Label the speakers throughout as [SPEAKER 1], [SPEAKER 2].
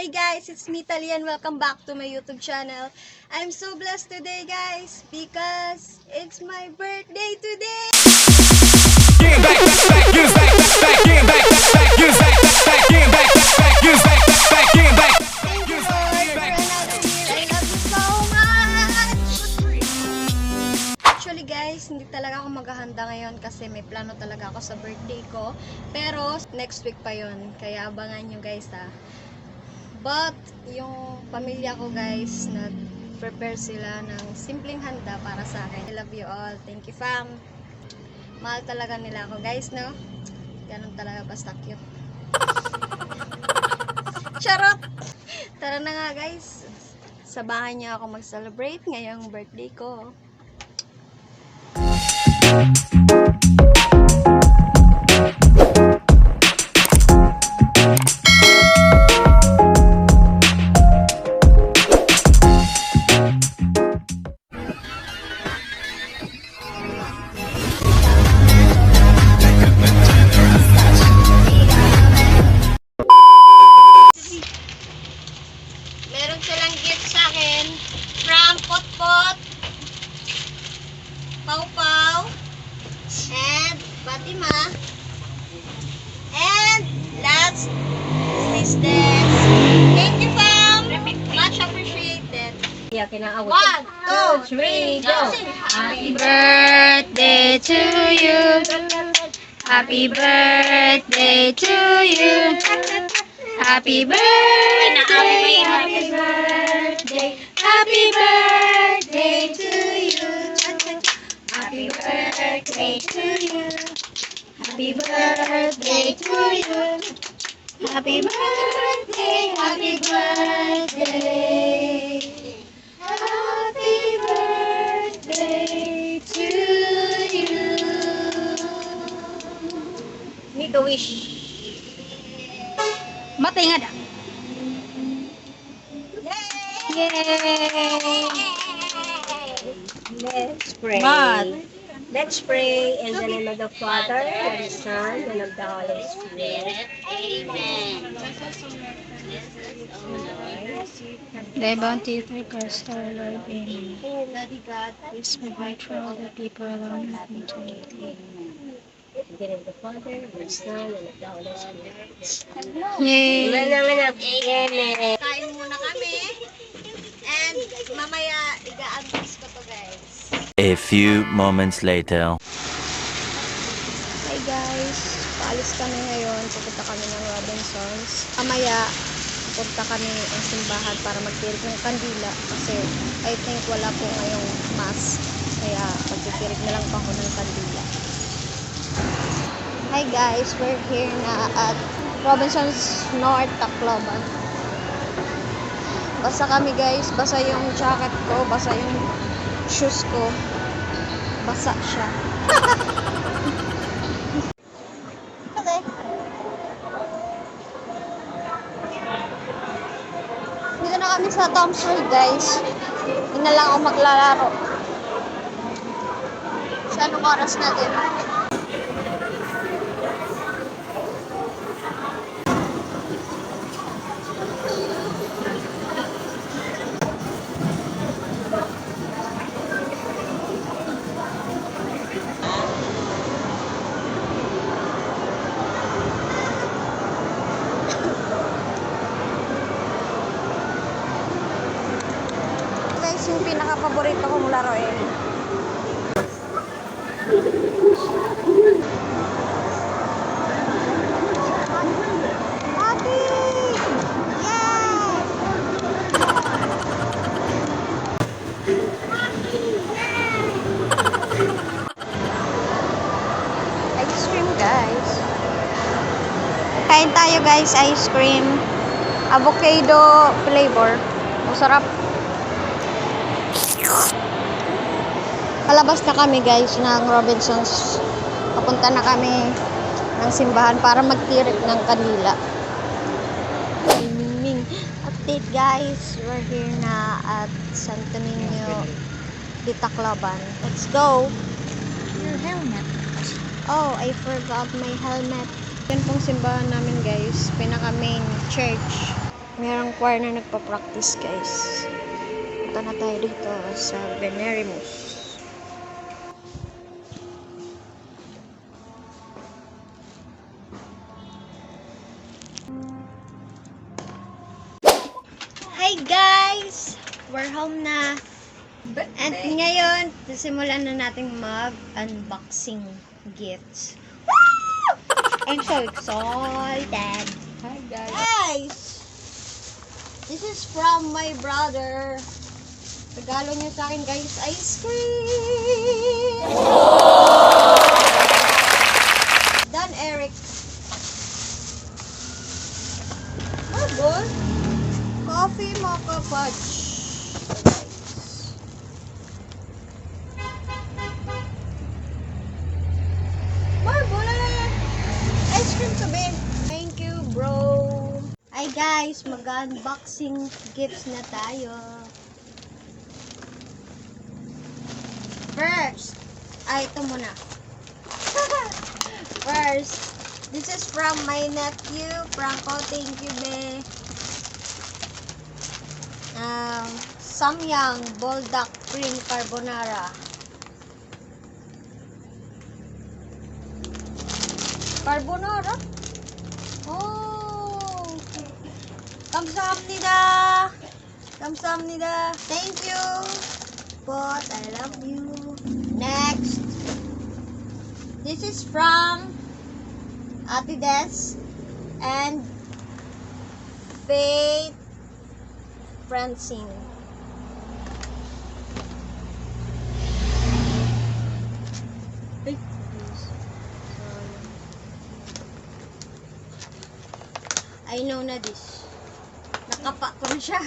[SPEAKER 1] Hi guys, it's me Talian. Welcome back to my YouTube channel. I'm so blessed today guys because it's my birthday today. Thank you Lord for another year. I love you so much. Actually guys, hindi talaga ako maghahanda ngayon kasi may plano talaga ako sa birthday ko. Pero next week pa yon, kaya abangan nyo guys ha. But, yung pamilya ko guys, nag-prepare sila ng simpleng handa para sa akin. I love you all. Thank you fam. Mahal talaga nila ako guys, no? Ganun talaga basta cute. Charot! Tara na nga guys. Sabahan niyo ako mag-celebrate ngayong birthday ko. Meron silang gift sa akin from Potpot, Pau Pau, and Fatima. And last is this. Thank you, fam. Much appreciated. 1, 2, 3, go.
[SPEAKER 2] Happy birthday to you. Happy birthday to you. Happy birthday, happy birthday, happy birthday to you. Happy birthday to you. Happy birthday to you. Happy birthday, happy birthday. Happy birthday to you.
[SPEAKER 1] Make a wish.
[SPEAKER 2] Matay nga da. Yay!
[SPEAKER 1] Let's pray.
[SPEAKER 2] But,
[SPEAKER 1] Let's pray in the name of the Father, and the Son, and of the Holy Spirit. Amen.
[SPEAKER 2] Thy bounty through Christ our Lord. Amen.
[SPEAKER 1] Daddy God,
[SPEAKER 2] Please provide for all the people around me today.
[SPEAKER 1] in the name of the Father, and the Son, and of the Holy Spirit.
[SPEAKER 2] Yay!
[SPEAKER 1] Amen. Kain muna kami. And mamaya, iga-unbox ko to guys.
[SPEAKER 3] A few moments later.
[SPEAKER 1] Hi guys, paalis kami ngayon. Pupunta kami ng Robinsons. Mamaya, pupunta kami ng simbahan para magtirik ng kandila. Kasi I think wala po ngayong mass. Kaya magtitirik na lang pa ako ng kandila. Hi guys, we're here na at Robinsons North, Tacloban. Basa kami guys, basa yung jacket ko, basa yung shoes ko. Basa siya. Okay. Dito na kami sa Tom's World guys. Hindi na lang ako maglalaro. Sa anong oras natin? Guys, yung pinaka-paborito kong laro eh. Happy! Yay! Ice cream guys. Kain tayo guys, ice cream. Avocado flavor. Masarap. Palabas na kami guys ng Robinsons. Papunta na kami ng simbahan para magtirik ng kandila. Ming update guys, we're here na at Santo Niño de Tacloban. Let's go!
[SPEAKER 2] Your helmet.
[SPEAKER 1] Oh, I forgot my helmet. Yan pong simbahan namin guys, pinaka main church. Merong choir na nagpa-practice, guys. Punta na tayo dito sa Venerimus. Hi guys! We're home na. And ngayon, simulan na natin mag-unboxing gifts. Woo! I'm so excited.
[SPEAKER 2] Hi guys.
[SPEAKER 1] Guys! This is from my brother. Regalo niya sa akin, guys, ice cream! Dan Eric. Oh, good. Coffee mocha fudge. Marble! Ice cream sabi. Thank you, bro. Hi guys, mag-unboxing gifts na tayo. First, ito muna. First, this is from my nephew, Franco. Thank you, be. Samyang Buldak Cream Carbonara. Carbonara? Oh! 감사합니다. 감사합니다. Thank you. But I love you. Next. This is from Ate Des and Faith Francine. I know na this. Nakapa ko na siya.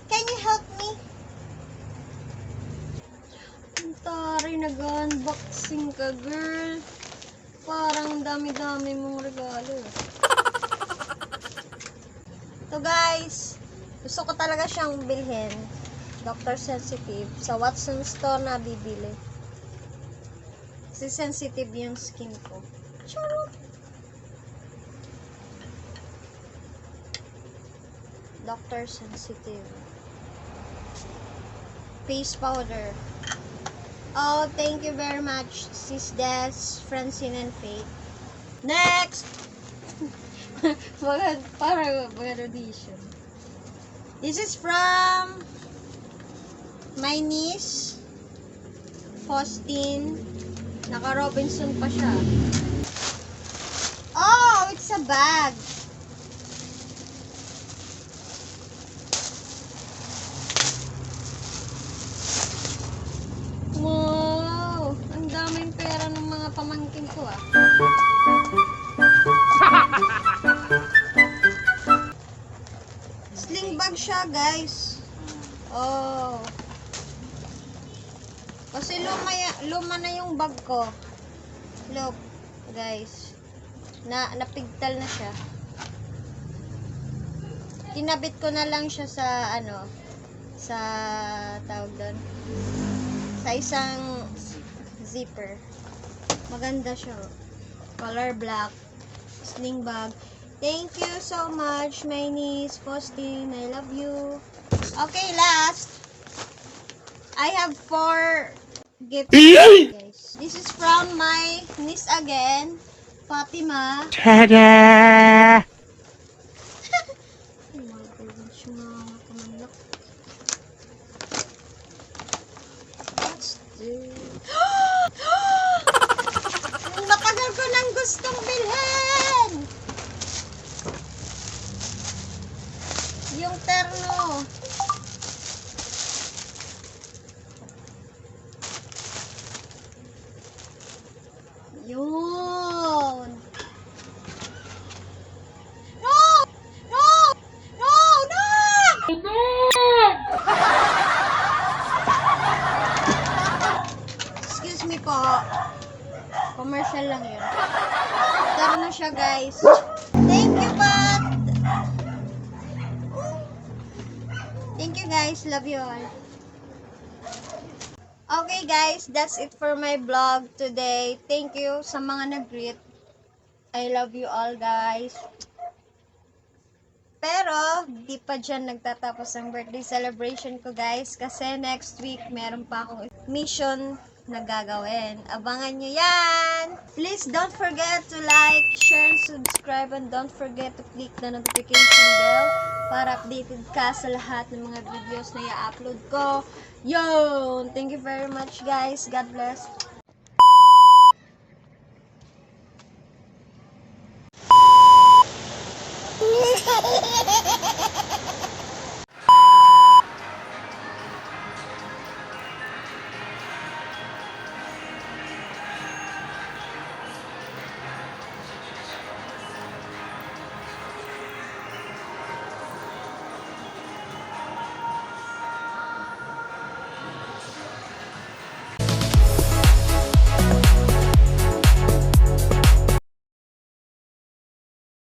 [SPEAKER 1] Can you help me? Ang tari, nag-unboxing ka, girl. Parang dami-dami mong regalo. So guys, gusto ko talaga siyang bilhin. Dr. Sensitive. Sa Watson Store na bibili. Kasi sensitive yung skin ko. Charot! Dr. Sensitive. Face powder. Oh, thank you very much, Sis Des, Francine, and Faith. Next! Para edition. This is from my niece, Faustine. Naka-Robinson pa siya. Oh, it's a bag. Wow! Ang daming pera ng mga pamangkin ko ah. Sling bag siya, guys. Oh. Kasi luma na yung bag ko. Look, guys. Napigtal na siya. Kinabit ko na lang siya sa sa tawag doon. Sa isang zipper. Maganda siya. Color black. Sling bag. Thank you so much, my niece, Faustine. I love you. Okay, last. I have 4 gifts, guys. This is from my niece again, Fatima.
[SPEAKER 3] Ta-da!
[SPEAKER 1] Oh my goodness, kumanlak. What's this? Matagal ko nang gustong bilhin! Yung terno. Yun. No! No! No! No! Excuse me po. Commercial lang yun. Terno siya, guys. Thank you, Pat. guys. Love you all. Okay guys, that's it for my vlog today. Thank you sa mga nag-greet. I love you all guys. Pero, di pa dyan nagtatapos ang birthday celebration ko guys. Kasi next week, meron pa akong mission na gagawin. Abangan nyo yan! Please don't forget to like, share, and subscribe. And don't forget to click the notification bell para updated ka sa lahat ng mga videos na i-upload ko. Yo! Thank you very much guys. God bless.